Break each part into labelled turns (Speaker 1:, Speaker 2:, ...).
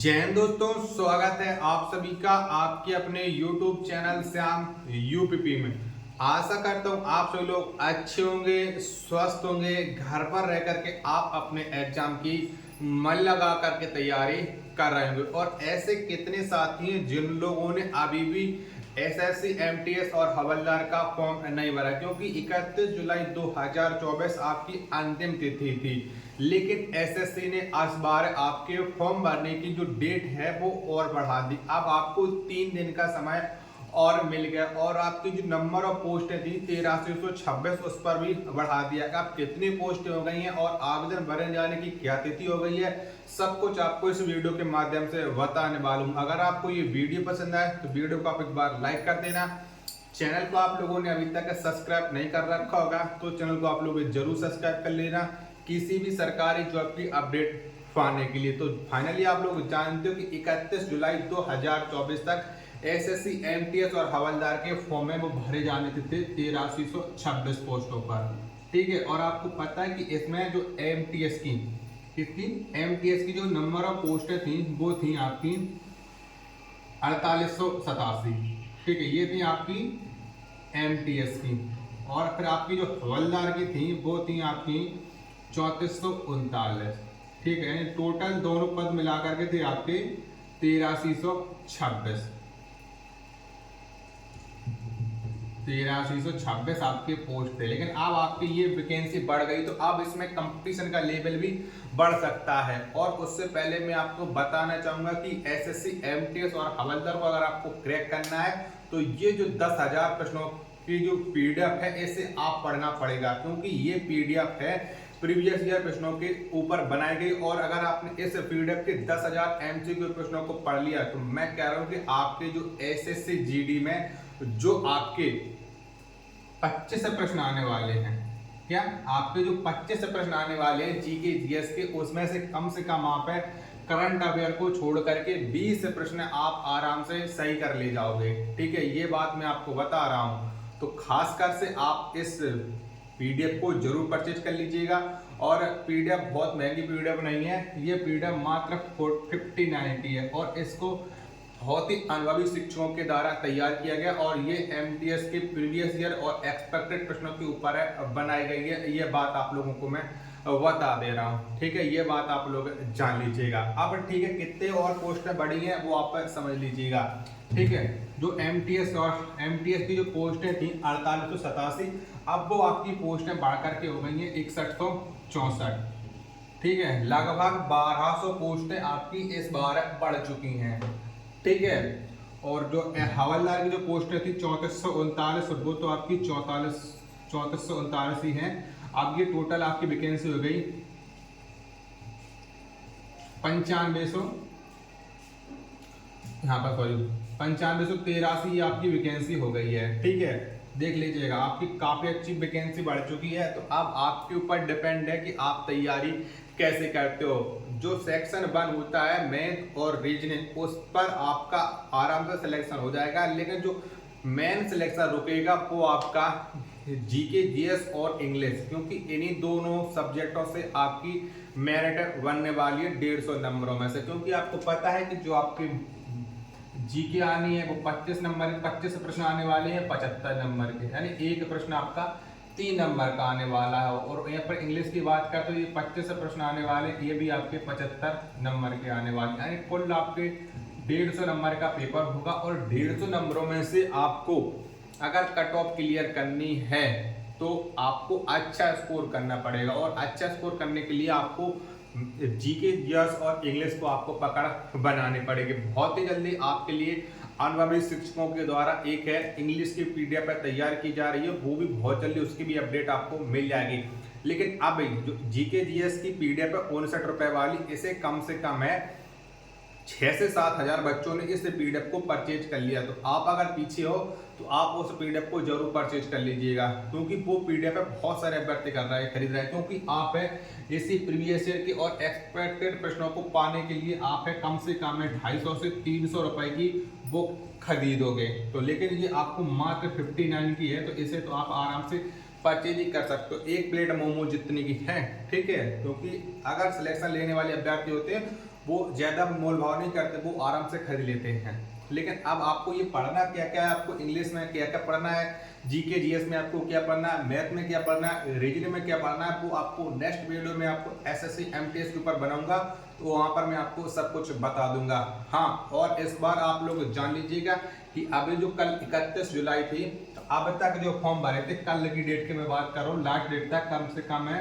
Speaker 1: जय हिंद दोस्तों, स्वागत है आप सभी का आपके अपने YouTube चैनल श्याम यूपीपी में। आशा करता हूँ आप सभी लोग अच्छे होंगे, स्वस्थ होंगे। घर पर रह करके आप अपने एग्जाम की मन लगा करके तैयारी कर रहे होंगे। और ऐसे कितने साथी हैं जिन लोगों ने अभी भी एसएससी, एमटीएस और हवलदार का फॉर्म नहीं भरा, क्योंकि 31 जुलाई 2024 आपकी अंतिम तिथि थी। लेकिन एसएससी ने इस बार आपके फॉर्म भरने की जो डेट है वो और बढ़ा दी। अब आपको 3 दिन का समय और मिल गया और आपकी जो नंबर ऑफ पोस्टें थी 1326 उस पर भी बढ़ा दिया। अब कितनी पोस्टें हो गई हैं और आवेदन भरने जाने की क्या तिथि हो गई है, सब कुछ आपको इस वीडियो के माध्यम से बताने वाला हूं। अगर आपको ये वीडियो पसंद आए तो वीडियो को आप एक बार लाइक कर देना। चैनल को आप लोगों ने अभी तक सब्सक्राइब नहीं कर रखा होगा तो चैनल को आप लोग जरूर सब्सक्राइब कर लेना किसी भी सरकारी जॉब की अपडेट पाने के लिए। तो फाइनली आप लोग जानते हो कि 31 जुलाई 2024 तक एसएससी, एमटीएस और हवलदार के फॉर्म में वो भरे जाने थे 8326 पोस्टों पर। ठीक है, और आपको पता है कि इसमें जो एमटीएस की एमटीएस की जो नंबर ऑफ पोस्टें थी वो थी आपकी 4887। ठीक है, ये थी आपकी एमटीएस की। और फिर आपकी जो हवलदार की थी वो थी आपकी 3439। ठीक है, टोटल दोनों पद मिला करके थे आपके 8326 आपके पोस्ट थे। लेकिन अब आपकी ये वैकेंसी बढ़ गई तो अब इसमें कंपटीशन का लेवल भी बढ़ सकता है। और उससे पहले मैं आपको बताना चाहूंगा कि एसएससी, एमटीएस और हवलदार को अगर आपको क्रैक करना है तो ये जो 10,000 प्रश्नों की जो पीडीएफ है इसे आप पढ़ना पड़ेगा, क्योंकि ये पीडीएफ है प्रीवियस ईयर प्रश्नों के ऊपर बनाई गई। और अगर आपने इस पीडीएफ के 10,000 एमसीक्यू प्रश्नों को पढ़ लिया तो मैं कह रहा हूं कि आपके जो एसएससी जीडी में जो आपके 25 प्रश्न आने वाले हैं, क्या आपके जो 25 प्रश्न आने वाले हैं जीके जीएस के, उसमें से कम आप है करंट अफेयर को छोड़ करके 20 प्रश्न आप आराम से सही कर ले जाओगे। ठीक है, ये बात मैं आपको बता रहा हूं। तो खासकर से आप इस पीडीएफ को जरूर परचेज कर लीजिएगा। और पीडीएफ बहुत महंगी पीडीएफ नहीं है, ये पीडीएफ मात्र 5090 है और इसको बहुत ही अनुभवी शिक्षकों के द्वारा तैयार किया गया। और ये एमटीएस के प्रीवियस ईयर और एक्सपेक्टेड प्रश्नों के ऊपर बनाई गई है। ये बात आप लोगों को मैं बता दे रहा हूँ। ठीक है, ये बात आप लोग जान लीजिएगा। अब ठीक है, कितने और पोस्टें बढ़ी हैं वो आप समझ लीजिएगा। ठीक है, जो एमटीएस की जो पोस्टें थी 4887, अब वो आपकी पोस्टें बढ़ करके हो गई हैं 6164। ठीक है, लगभग 1200 पोस्टें आपकी इस बार बढ़ चुकी हैं। ठीक है, और जो हवलदार की जो पोस्टें थी 3439, वो तो आपकी 3439 ही हैं। अब ये टोटल आपकी वैकेंसी हो गई 9500, यहाँ पर सॉरी 9583 आपकी वैकेंसी हो गई है। ठीक है, देख लीजिएगा आपकी काफी अच्छी वैकेंसी बढ़ चुकी है। तो अब आपके ऊपर डिपेंड है कि आप तैयारी कैसे करते हो। जो सेक्शन 1 होता है मैथ और रीजनिंग, उस पर आपका आराम से सिलेक्शन हो जाएगा। लेकिन जो मेन सिलेक्शन रुकेगा वो आपका जीके, जीएस और इंग्लिश, क्योंकि इन्हीं दोनों सब्जेक्टों से आपकी मेरिट बनने वाली है 150 नंबरों में से। क्योंकि आपको पता है कि जो आपकी जीके आनी है वो 25 नंबर, 25 प्रश्न आने वाले हैं 75 नंबर के, यानी एक प्रश्न आपका 3 नंबर का आने वाला है। और यहाँ पर इंग्लिश की बात करते तो ये 25 प्रश्न आने वाले, ये भी आपके 75 नंबर के आने वाले, यानी कुल आपके 150 नंबर का पेपर होगा। और 150 नंबरों में से आपको अगर कट ऑफ क्लियर करनी है तो आपको अच्छा स्कोर करना पड़ेगा। और अच्छा स्कोर करने के लिए आपको जीके, जीएस और इंग्लिश को आपको पकड़ बनानी पड़ेगी। बहुत ही जल्दी आपके लिए अनुभवी शिक्षकों के द्वारा एक है इंग्लिश की पीडीएफ तैयार की जा रही है, वो भी बहुत जल्दी उसकी भी अपडेट आपको मिल जाएगी। लेकिन अब जो जीके जीएस की पीडीएफ है 59 रुपए वाली, इसे कम से कम है 6 से 7 हजार बच्चों ने इस पीडीएफ को परचेज कर लिया। तो आप अगर पीछे हो तो आप उस पीडीएफ को जरूर परचेज कर लीजिएगा, क्योंकि वो पीडीएफ बहुत सारे अभ्यर्थी कर रहे हैं, खरीद रहे हैं। क्योंकि आप है इसी प्रीवियस ईयर की और एक्सपेक्टेड प्रश्नों को पाने के लिए आप है कम से कम 250 से 300 रुपए की बुक खरीदोगे। तो लेकिन ये आपको मात्र 59 की है, तो इसे तो आप आराम से परचेज ही कर सकते हो। एक प्लेट मोमो जितनी की है। ठीक है, क्योंकि अगर सिलेक्शन लेने वाले अभ्यर्थी होते हैं वो ज़्यादा मोल भाव नहीं करते, वो आराम से खरीद लेते हैं। लेकिन अब आपको ये पढ़ना क्या क्या है, आपको इंग्लिश में क्या क्या पढ़ना है, जीके जीएस में आपको क्या पढ़ना है, मैथ में क्या पढ़ना है, रीजनिंग में क्या पढ़ना है, वो आपको नेक्स्ट वीडियो में आपको एसएससी एमटीएस के ऊपर बनाऊंगा, तो वहाँ पर मैं आपको सब कुछ बता दूंगा। हाँ, और इस बार आप लोग जान लीजिएगा कि अभी जो कल 31 जुलाई थी, तो अब तक जो फॉर्म भरे थे, कल की डेट की मैं बात कर रहा हूँ, लास्ट डेट तक कम से कम है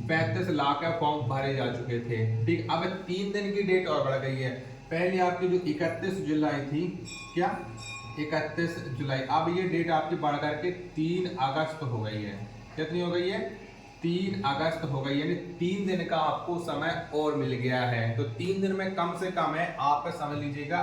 Speaker 1: 35 लाख का फॉर्म भरे जा चुके थे। ठीक, अब 3 दिन की डेट और बढ़ गई है। पहले आपकी जो 31 जुलाई थी, क्या 31 जुलाई, अब ये डेट आपकी बढ़ करके 3 अगस्त हो गई है। कितनी हो गई है? 3 अगस्त हो गई, यानी 3 दिन का आपको समय और मिल गया है। तो 3 दिन में कम से कम है, आप समझ लीजिएगा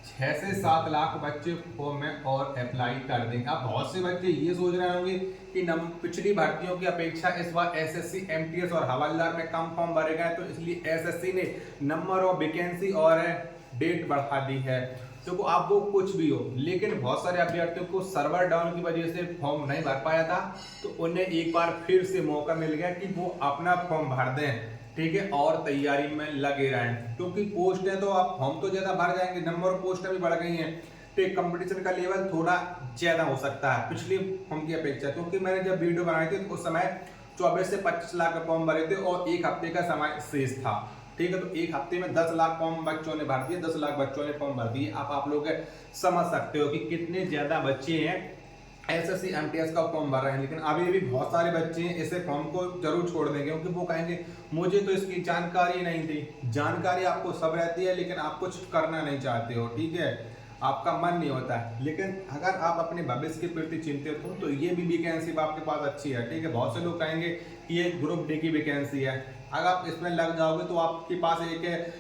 Speaker 1: 6 से 7 लाख बच्चे फॉर्म में और अप्लाई कर देंगे। अब बहुत से बच्चे ये सोच रहे होंगे कि पिछली भर्तियों की अपेक्षा इस बार एसएससी एमटीएस और हवलदार में कम फॉर्म भरे गए, तो इसलिए एसएससी ने नंबर ऑफ वैकेंसी और डेट बढ़ा दी है। तो आप वो कुछ भी हो, लेकिन बहुत सारे अभ्यर्थियों को सर्वर डाउन की वजह से फॉर्म नहीं भर पाया था, तो उन्हें एक बार फिर से मौका मिल गया कि वो अपना फॉर्म भर दें। ठीक है, और तैयारी में लगे रहें, क्योंकि पोस्टें तो आप फॉर्म तो ज्यादा भर जाएंगे, नंबर ऑफ पोस्टें भी बढ़ गई हैं, तो कंपटीशन का लेवल थोड़ा ज्यादा हो सकता है पिछली फॉर्म की अपेक्षा। क्योंकि मैंने जब वीडियो बनाई थी तो उस समय 24 से 25 लाख का फॉर्म भरे थे और 1 हफ्ते का समय शेष था। ठीक है, तो 1 हफ्ते में 10 लाख फॉर्म बच्चों ने भर दिए, 10 लाख बच्चों ने फॉर्म भर दिए। आप लोग समझ सकते हो कि कितने ज्यादा बच्चे हैं एसएससी एमटीएस का फॉर्म भर रहे हैं। लेकिन अभी भी बहुत सारे बच्चे हैं इसे फॉर्म को जरूर छोड़ देंगे, क्योंकि वो कहेंगे मुझे तो इसकी जानकारी नहीं थी। जानकारी आपको सब रहती है, लेकिन आप कुछ करना नहीं चाहते हो। ठीक है, आपका मन नहीं होता है। लेकिन अगर आप अपने भविष्य के प्रति चिंतित हो तो ये भी वैकेंसी आपके पास अच्छी है। ठीक है, बहुत से लोग कहेंगे कि ये ग्रुप डी की वैकेंसी है, अगर आप इसमें लग जाओगे तो आपके पास एक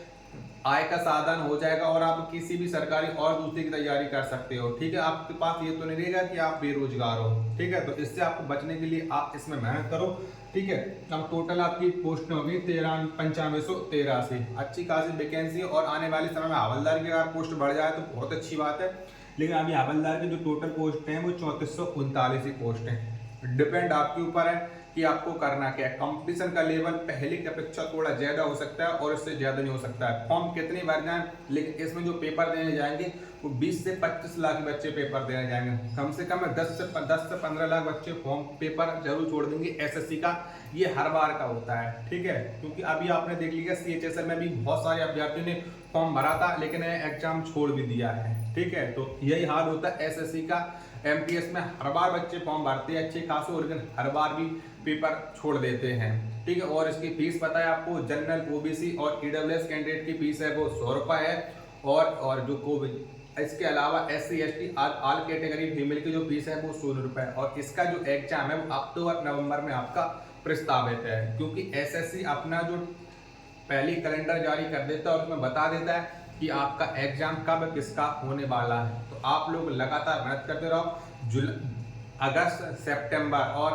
Speaker 1: आय का साधन हो जाएगा और आप किसी भी सरकारी और दूसरी की तैयारी कर सकते हो। ठीक है, आपके पास ये तो नहीं रहेगा कि आप बेरोजगार हो। ठीक है, तो इससे आपको बचने के लिए आप इसमें मेहनत करो। ठीक है, अब टोटल आपकी पोस्ट होगी 9583, अच्छी खासी वैकेंसी, और आने वाले समय में हवलदार की अगर पोस्ट बढ़ जाए तो बहुत अच्छी बात है। लेकिन अभी हवलदार की जो टोटल पोस्ट है वो 3439 पोस्ट है। डिपेंड आपके ऊपर है कि आपको करना क्या है। कंपटीशन का लेवल पहले की अपेक्षा थोड़ा ज्यादा हो सकता है और इससे ज्यादा नहीं हो सकता है। फॉर्म कितने भर जाए, लेकिन इसमें जो पेपर देने जाएंगे वो 20 से 25 लाख बच्चे पेपर देने जाएंगे। कम से कम 10 से 15 लाख बच्चे फॉर्म पेपर जरूर छोड़ देंगे एसएससी का। ये हर बार का होता है। ठीक है, क्योंकि अभी आपने देख लिया सीएचएसएल में भी बहुत सारे अभ्यर्थियों ने फॉर्म भरा था, लेकिन एग्जाम छोड़ भी दिया है। ठीक है, तो यही हाल होता है एसएससी का। एमटीएस में हर बार बच्चे फॉर्म भरते हैं अच्छे खासे, और लेकिन हर बार भी पेपर छोड़ देते हैं। ठीक है, और इसकी फीस पता है आपको, जनरल ओबीसी और ईडब्ल्यूएस कैंडिडेट की फीस है वो 100 रुपये है, और जो कोविड इसके अलावा SC ST all category female की जो फीस है वो 100 रुपये है। और इसका जो एग्जाम है वो अक्टूबर नवंबर में आपका प्रस्तावित है, क्योंकि एसएससी अपना जो पहली कैलेंडर जारी कर देता है और उसमें बता देता है कि आपका एग्जाम कब किसका होने वाला है। तो आप लोग लगातार मेहनत करते रहो। अगस्त, सितंबर और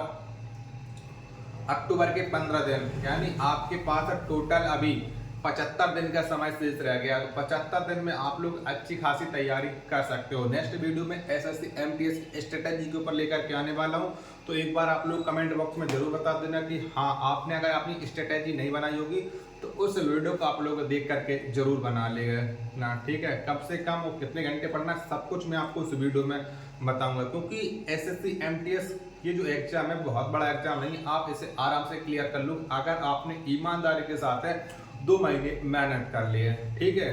Speaker 1: अक्टूबर के 15 दिन, यानी आपके पास टोटल अभी 75 दिन का समय शेष रह गया। तो 75 दिन में आप लोग अच्छी खासी तैयारी कर सकते हो। नेक्स्ट वीडियो में एसएससी एमटीएस स्ट्रेटेजी के ऊपर लेकर के आने वाला हूं, तो एक बार आप लोग कमेंट बॉक्स में जरूर बता देना कि हाँ, आपने अगर अपनी स्ट्रेटेजी नहीं बनाई होगी तो उस वीडियो को आप लोग देख करके जरूर बना लेगा ना। ठीक है, कम से कम वो कितने घंटे पढ़ना सब कुछ मैं आपको उस वीडियो में बताऊंगा, क्योंकि एसएससी एमटीएस ये जो एग्जाम है बहुत बड़ा एग्जाम नहीं, आप इसे आराम से क्लियर कर लो अगर आपने ईमानदारी के साथ 2 महीने मेहनत कर लिए। ठीक है,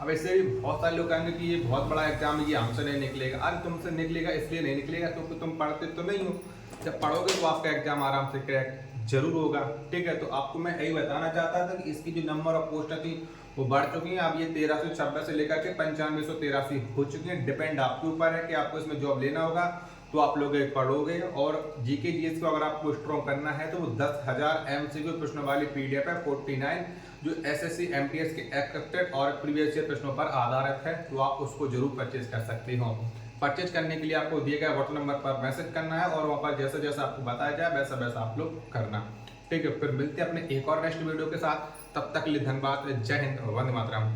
Speaker 1: अब ऐसे भी बहुत सारे लोग कहेंगे कि ये बहुत बड़ा एग्जाम है, ये हमसे नहीं निकलेगा। अरे तुमसे निकलेगा इसलिए नहीं निकलेगा क्योंकि तुम पढ़ते तो नहीं हो। जब पढ़ोगे तो आपका एग्जाम आराम से क्रैक जरूर होगा। ठीक है, तो आपको मैं यही बताना चाहता था कि इसकी जो नंबर ऑफ पोस्ट थी वो बढ़ चुकी हैं। अब ये 1326 से लेकर के 9583 हो चुकी हैं। डिपेंड आपके ऊपर है कि आपको इसमें जॉब लेना होगा तो आप लोग पढ़ोगे। और जीके जीएस को अगर आपको स्ट्रॉन्ग करना है तो वो 10,000 एमसीक्यू प्रश्नों वाली पीडीएफ है 49, जो एसएससी एमटीएस के एक्सेप्टेड और प्रीवियस ईयर प्रश्नों पर आधारित है। तो आप उसको जरूर परचेज कर सकते हो। परचेज करने के लिए आपको दिए गए व्हाट्सएप नंबर पर मैसेज करना है और वहाँ पर जैसा जैसा आपको बताया जाए वैसा वैसा आप लोग करना। ठीक है, फिर मिलते हैं अपने एक और नेक्स्ट वीडियो के साथ। तब तक के लिए धन्यवाद। जय हिंद, वंदे मातरम।